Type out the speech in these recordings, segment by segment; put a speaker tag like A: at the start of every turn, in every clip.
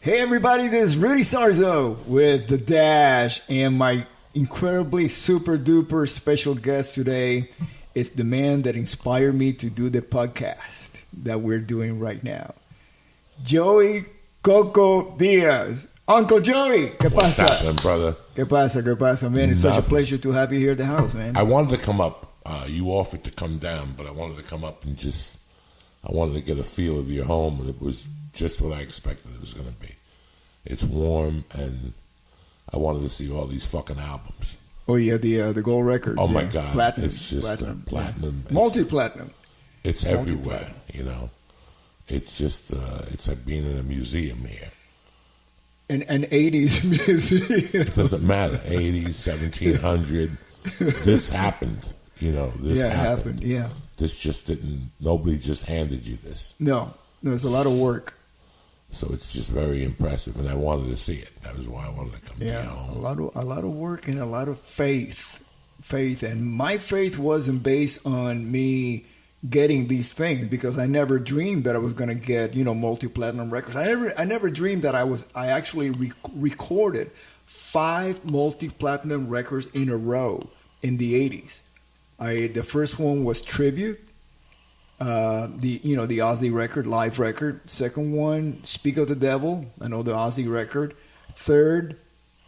A: Hey everybody, this is Rudy Sarzo with The Dash, and my incredibly super duper special guest today is the man that inspired me to do the podcast that we're doing right now. Joey Coco Diaz. Uncle Joey, ¿qué pasa?
B: What's happening, brother?
A: ¿Qué pasa, man? It's such a pleasure to have you here at the house, man.
B: I wanted to come up. You offered to come down, but I wanted to come up and I wanted to get a feel of your home, and it was just what I expected it was going to be. It's warm, and I wanted to see all these fucking albums.
A: Oh yeah, the gold records.
B: Oh my God,
A: platinum,
B: it's just platinum,
A: yeah. Multi-platinum.
B: It's everywhere, you know. It's just it's like being in a museum here.
A: An 80s museum.
B: It doesn't matter, 80s, 1700. This happened, you know. This happened.
A: Yeah.
B: This just didn't. Nobody just handed you this.
A: No, it's a lot of work.
B: So it's just very impressive, and I wanted to see it. That was why I wanted to come down.
A: A lot of work and a lot of faith, and my faith wasn't based on me getting these things, because I never dreamed that I was going to get multi-platinum records. I never dreamed that I actually recorded 5 multi-platinum records in a row in the 80s. The first one was Tribute. The Ozzy record, live record. Second one, Speak of the Devil, another Ozzy record. Third,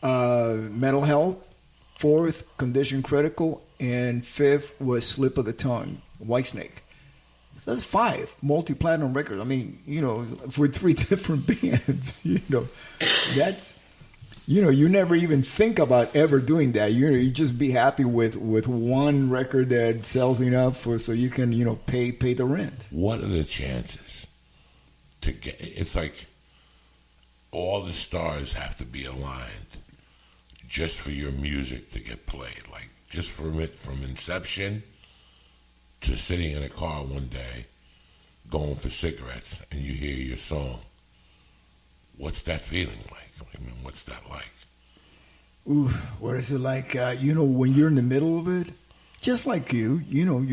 A: Mental Health. Fourth, Condition Critical, and fifth was Slip of the Tongue, Whitesnake. So that's 5 multi-platinum records. I mean, for 3 different bands, that's. You never even think about ever doing that. You just be happy with one record that sells enough so you can pay the rent.
B: What are the chances to get? It's like all the stars have to be aligned just for your music to get played. Like just from inception to sitting in a car one day, going for cigarettes, and you hear your song. What's that feeling like? I mean, what's that like?
A: Ooh, what is it like? When you're in the middle of it, just like you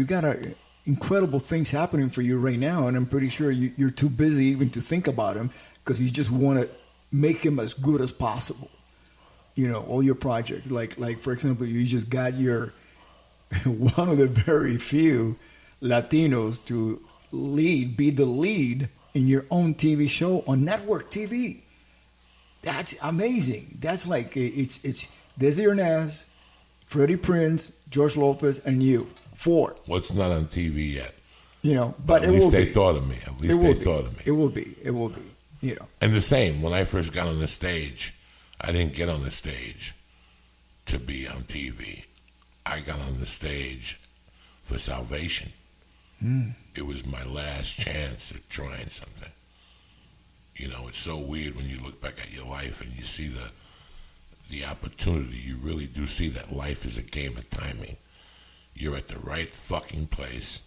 A: got incredible things happening for you right now, and I'm pretty sure you're too busy even to think about them because you just want to make them as good as possible. All your projects. Like for example, you just got your one of the very few Latinos to be the lead in your own TV show on network TV. That's amazing. That's like it's Desi Arnaz, Freddie Prinze, George Lopez, and you. 4.
B: What's not on TV yet?
A: But
B: at least they thought of me. At least they thought of me.
A: It will be.
B: And the same, when I first got on the stage, I didn't get on the stage to be on TV. I got on the stage for salvation. It was my last chance at trying something. It's so weird when you look back at your life and you see the opportunity. You really do see that life is a game of timing. You're at the right fucking place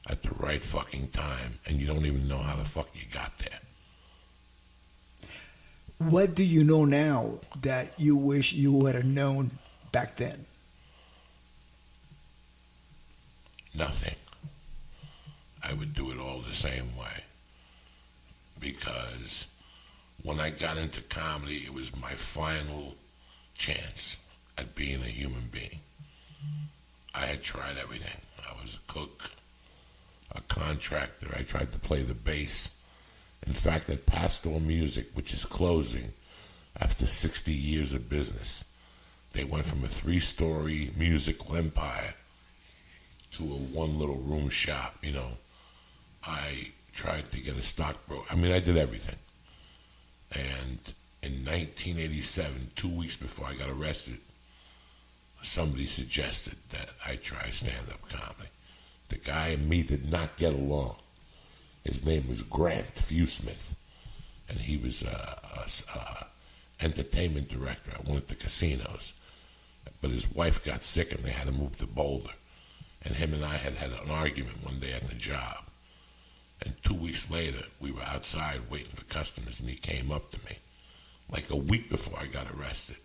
B: at the right fucking time, and you don't even know how the fuck you got there.
A: What do you know now that you wish you would have known back then?
B: Nothing. I would do it all the same way. Because when I got into comedy, it was my final chance at being a human being. I had tried everything. I was a cook, a contractor. I tried to play the bass. In fact, at Pastoral Music, which is closing after 60 years of business, they went from a 3-story musical empire to a one little room shop, I tried to get a stockbroker. I mean, I did everything. And in 1987, 2 weeks before I got arrested, somebody suggested that I try stand-up comedy. The guy and me did not get along. His name was Grant Fewsmith, and he was a entertainment director at one of the casinos. But his wife got sick, and they had to move to Boulder. And him and I had an argument one day at the job. And 2 weeks later, we were outside waiting for customers, and he came up to me, like a week before I got arrested.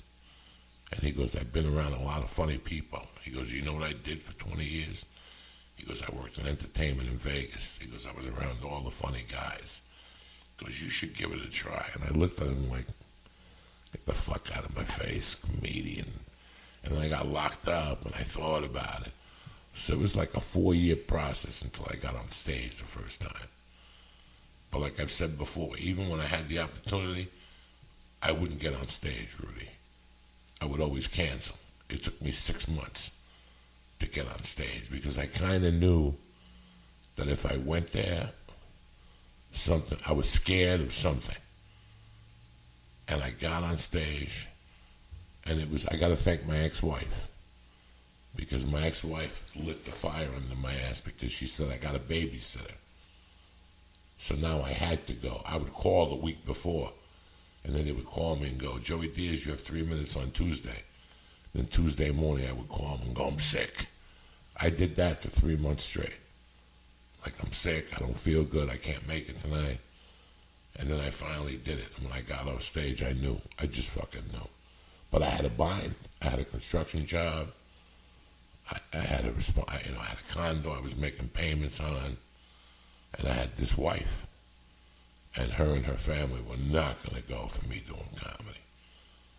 B: And he goes, I've been around a lot of funny people. He goes, you know what I did for 20 years? He goes, I worked in entertainment in Vegas. He goes, I was around all the funny guys. goes, you should give it a try. And I looked at him like, get the fuck out of my face, comedian. And then I got locked up, and I thought about it. So it was like a 4-year process until I got on stage the first time. But like I've said before, even when I had the opportunity, I wouldn't get on stage, Rudy. I would always cancel. It took me 6 months to get on stage because I kind of knew that if I went there, I was scared of something. And I got on stage, and I got to thank my ex-wife, because my ex-wife lit the fire under my ass because she said I got a babysitter. So now I had to go. I would call the week before, and then they would call me and go, Joey Diaz, you have 3 minutes on Tuesday. Then Tuesday morning I would call them and go, I'm sick. I did that for 3 months straight. Like, I'm sick, I don't feel good, I can't make it tonight. And then I finally did it. And when I got off stage, I knew. I just fucking knew. But I had a bind. I had a construction job. I had I had a condo I was making payments on. And I had this wife. And her and her family were not going to go for me doing comedy.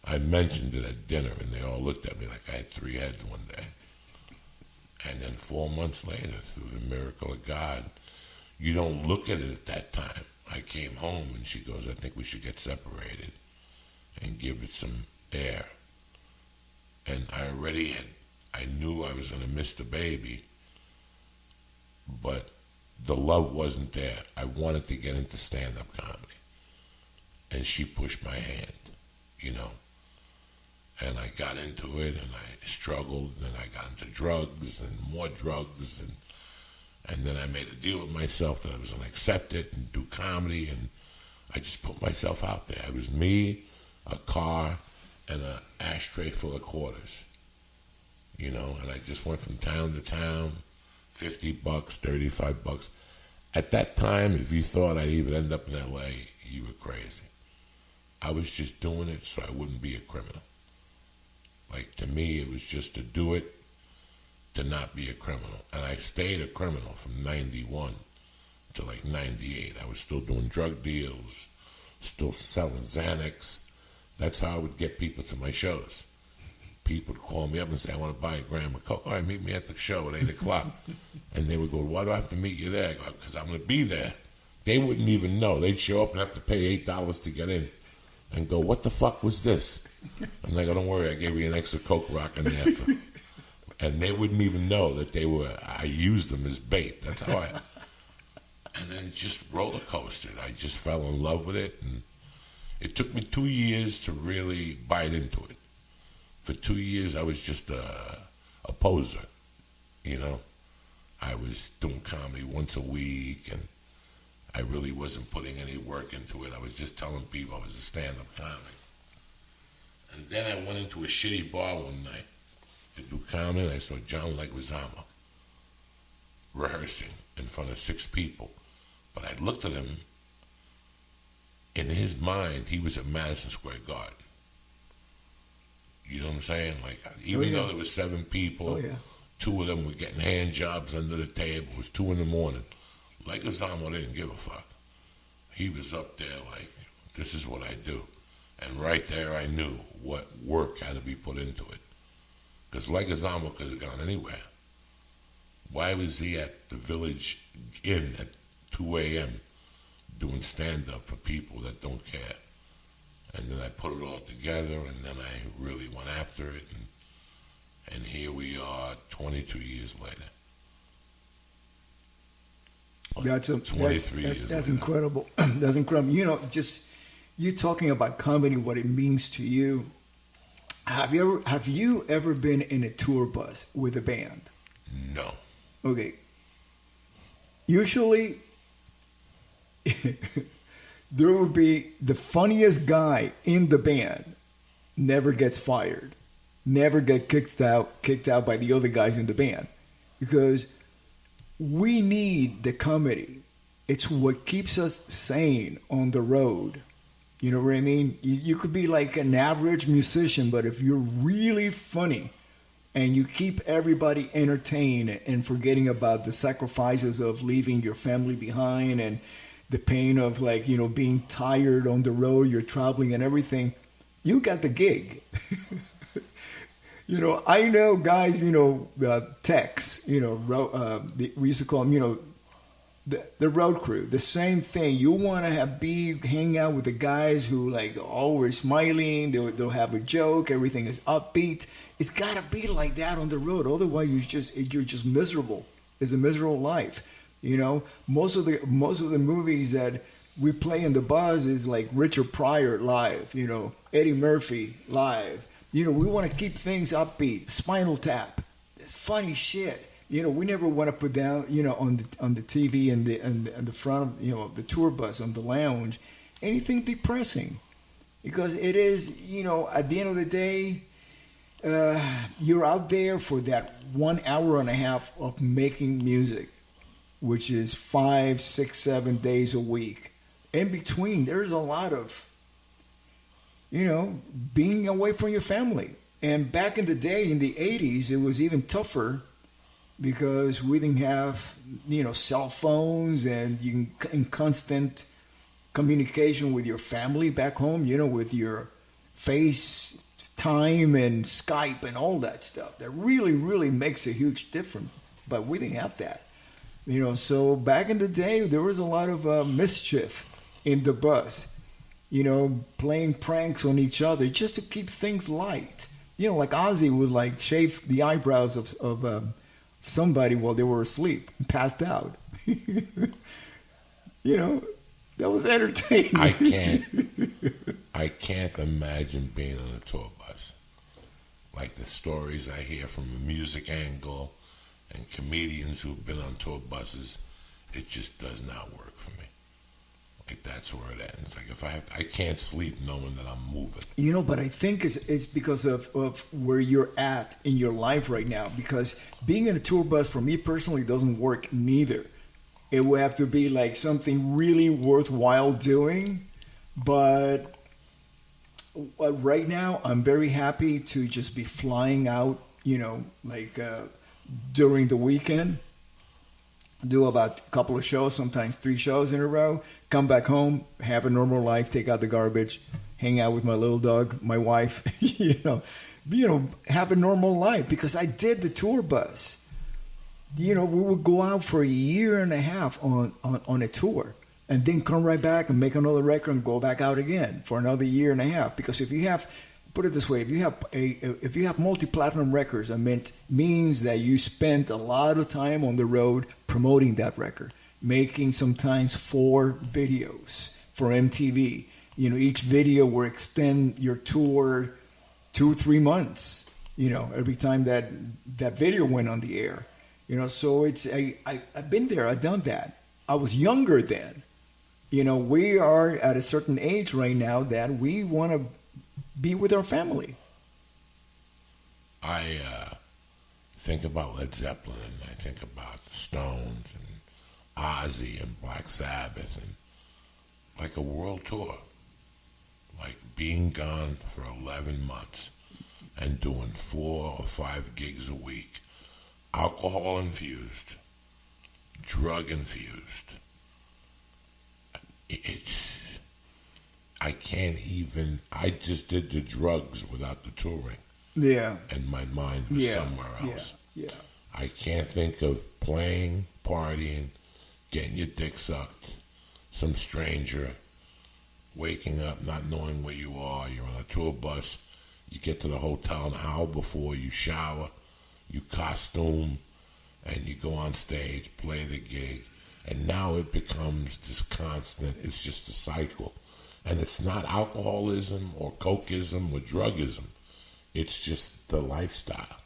B: I mentioned it at dinner, and they all looked at me like I had 3 heads one day. And then 4 months later, through the miracle of God, you don't look at it at that time. I came home, and she goes, I think we should get separated and give it some air. And I knew I was going to miss the baby, but the love wasn't there. I wanted to get into stand-up comedy. And she pushed my hand, you know. And I got into it, and I struggled, and I got into drugs and more drugs, and then I made a deal with myself that I was going to accept it and do comedy, and I just put myself out there. It was me, a car, and an ashtray full of quarters, you know, and I just went from town to town, $50, $35. At that time, if you thought I'd even end up in L.A., you were crazy. I was just doing it so I wouldn't be a criminal. Like, to me, it was just to do it, to not be a criminal. And I stayed a criminal from 91 to like 98. I was still doing drug deals, still selling Xanax. That's how I would get people to my shows. People would call me up and say, I want to buy a gram of Coco. All right, meet me at the show at 8 o'clock. And they would go, why do I have to meet you there? I go, because I'm going to be there. They wouldn't even know. They'd show up and have to pay $8 to get in. And go, what the fuck was this? And they go, don't worry, I gave you an extra Coke rock in there. And they wouldn't even know that I used them as bait. That's how and then just roller coastered. I just fell in love with it. And it took me 2 years to really bite into it. For 2 years, I was just a poser, you know. I was doing comedy once a week, and I really wasn't putting any work into it. I was just telling people I was a stand-up comic. And then I went into a shitty bar one night to do comedy, and I saw John Leguizamo rehearsing in front of 6 people. But I looked at him. In his mind, he was at Madison Square Garden. You know what I'm saying? Like, even though there was 7 people, 2 of them were getting hand jobs under the table. It was 2 a.m. Leguizamo didn't give a fuck. He was up there like, this is what I do. And right there I knew what work had to be put into it. Because Leguizamo could have gone anywhere. Why was he at the Village Inn at 2 a.m. doing stand-up for people that don't care? And then I put it all together, and then I really went after it. And here we are 22 years later.
A: That's incredible. That's incredible. You know, just you talking about comedy, what it means to you. Have you ever been in a tour bus with a band?
B: No.
A: Okay. Usually, there will be the funniest guy in the band never gets fired, never get kicked out by the other guys in the band, because we need the comedy. It's what keeps us sane on the road. You know what I mean? You could be like an average musician, but if you're really funny and you keep everybody entertained and forgetting about the sacrifices of leaving your family behind the pain of like, being tired on the road, you're traveling and everything, you got the gig. I know guys, techs, we used to call them, the road crew. The same thing. You want to hang out with the guys who like always smiling. They'll have a joke. Everything is upbeat. It's got to be like that on the road. Otherwise, you're just miserable. It's a miserable life. Most of the movies that we play in the bus is like Richard Pryor live. Eddie Murphy live. We want to keep things upbeat. Spinal Tap. It's funny shit. We never want to put down, on the TV and the front of, the tour bus, on the lounge, anything depressing, because it is, at the end of the day, you're out there for that 1 hour and a half of making music, which is 5, 6, 7 days a week. In between, there's a lot of, being away from your family. And back in the day, in the 80s, it was even tougher, because we didn't have, cell phones, and you in constant communication with your family back home, with your FaceTime and Skype and all that stuff. That really, really makes a huge difference. But we didn't have that. So back in the day, there was a lot of mischief in the bus, playing pranks on each other just to keep things light. Like Ozzy would like shave the eyebrows of somebody while they were asleep and passed out. That was entertaining.
B: I can't imagine being on a tour bus. Like the stories I hear from a music angle and comedians who've been on tour buses, it just does not work for me. Like that's where it ends. Like I can't sleep knowing that I'm moving.
A: But I think it's because of where you're at in your life right now. Because being in a tour bus for me personally doesn't work neither. It would have to be like something really worthwhile doing. But right now I'm very happy to just be flying out, during the weekend. Do about a couple of shows, sometimes 3 shows in a row, come back home, have a normal life, take out the garbage, hang out with my little dog, my wife, have a normal life, because I did the tour bus. We would go out for a year and a half on a tour, and then come right back and make another record and go back out again for another year and a half. Because if you have, put it this way, if you have multi-platinum records, means that you spent a lot of time on the road promoting that record, making sometimes 4 videos for MTV. Each video will extend your tour 2-3 months. Every time that video went on the air. So I've been there, I've done that. I was younger then. We are at a certain age right now that we want to be with our family.
B: I think about Led Zeppelin, and I think about the Stones and Ozzy and Black Sabbath, and like a world tour, like being gone for 11 months and doing 4 or 5 gigs a week, alcohol infused, drug infused. I just did the drugs without the touring.
A: Yeah.
B: And my mind was somewhere else.
A: Yeah.
B: I can't think of playing, partying, getting your dick sucked, some stranger, waking up, not knowing where you are. You're on a tour bus. You get to the hotel an hour before, you shower, you costume, and you go on stage, play the gig. And now it becomes this constant, it's just a cycle. And it's not alcoholism or cokeism or drugism. It's just the lifestyle.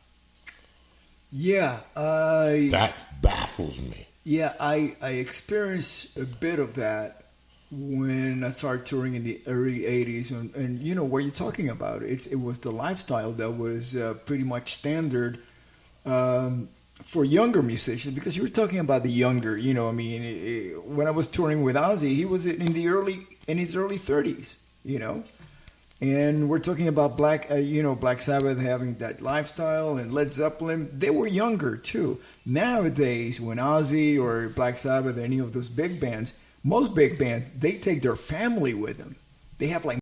A: Yeah.
B: That baffles me.
A: Yeah, I experienced a bit of that when I started touring in the early 80s. And what you're talking about, it was the lifestyle that was pretty much standard for younger musicians, because you were talking about the younger, when I was touring with Ozzy, he was in his early 30s, and we're talking about Black Sabbath having that lifestyle, and Led Zeppelin, they were younger too. Nowadays, when Ozzy or Black Sabbath, any of those big bands, most big bands, they take their family with them. They have like